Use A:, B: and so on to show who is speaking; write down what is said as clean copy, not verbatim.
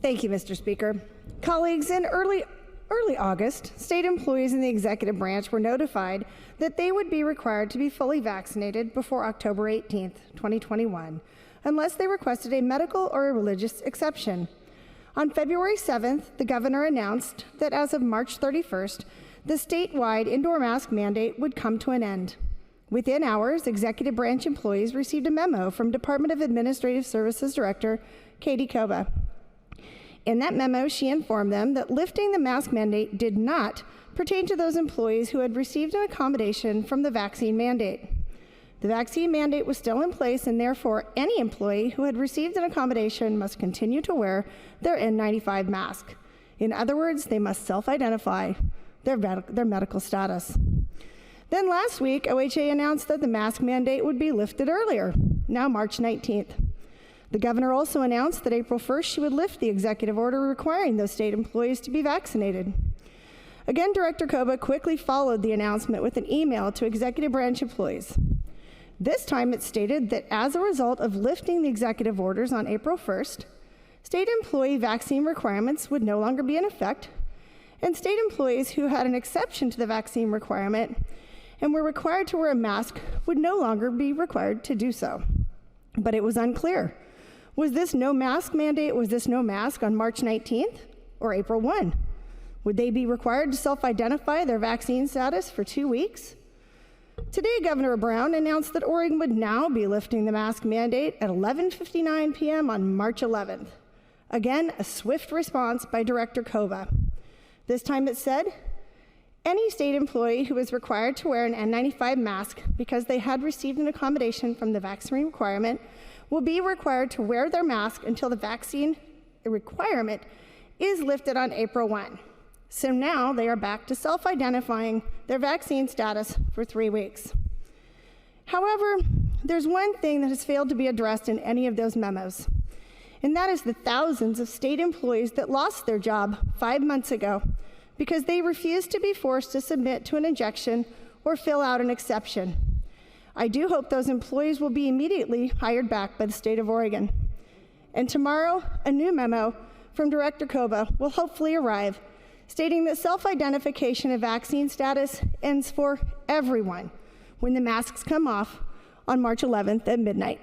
A: Thank you, Mr. Speaker. Colleagues, in early August, state employees in the executive branch were notified that they would be required to be fully vaccinated before October 18th, 2021, unless they requested a medical or a religious exception. On February 7th, the governor announced that as of March 31st, the statewide indoor mask mandate would come to an end. Within hours, executive branch employees received a memo from Department of Administrative Services Director Katie Koba. In that memo, she informed them that lifting the mask mandate did not pertain to those employees who had received an accommodation from the vaccine mandate. The vaccine mandate was still in place, and therefore any employee who had received an accommodation must continue to wear their N95 mask. In other words, they must self-identify their medical status. Then last week, OHA announced that the mask mandate would be lifted earlier, now March 19th. The governor also announced that April 1st she would lift the executive order requiring those state employees to be vaccinated. Again, Director Koba quickly followed the announcement with an email to executive branch employees. This time it stated that as a result of lifting the executive orders on April 1st, state employee vaccine requirements would no longer be in effect, and state employees who had an exception to the vaccine requirement and were required to wear a mask would no longer be required to do so. But it was unclear. Was this no mask mandate, was this no mask on March 19th or April 1? Would they be required to self-identify their vaccine status for 2 weeks? Today, Governor Brown announced that Oregon would now be lifting the mask mandate at 11:59 p.m. on March 11th. Again, a swift response by Director Koba. This time it said, any state employee who is required to wear an N95 mask because they had received an accommodation from the vaccine requirement will be required to wear their mask until the vaccine requirement is lifted on April 1. So now they are back to self-identifying their vaccine status for 3 weeks. However, there's one thing that has failed to be addressed in any of those memos, and that is the thousands of state employees that lost their job 5 months ago because they refused to be forced to submit to an injection or fill out an exception. I do hope those employees will be immediately hired back by the state of Oregon. And tomorrow, a new memo from Director Koba will hopefully arrive, stating that self-identification of vaccine status ends for everyone when the masks come off on March 11th at midnight.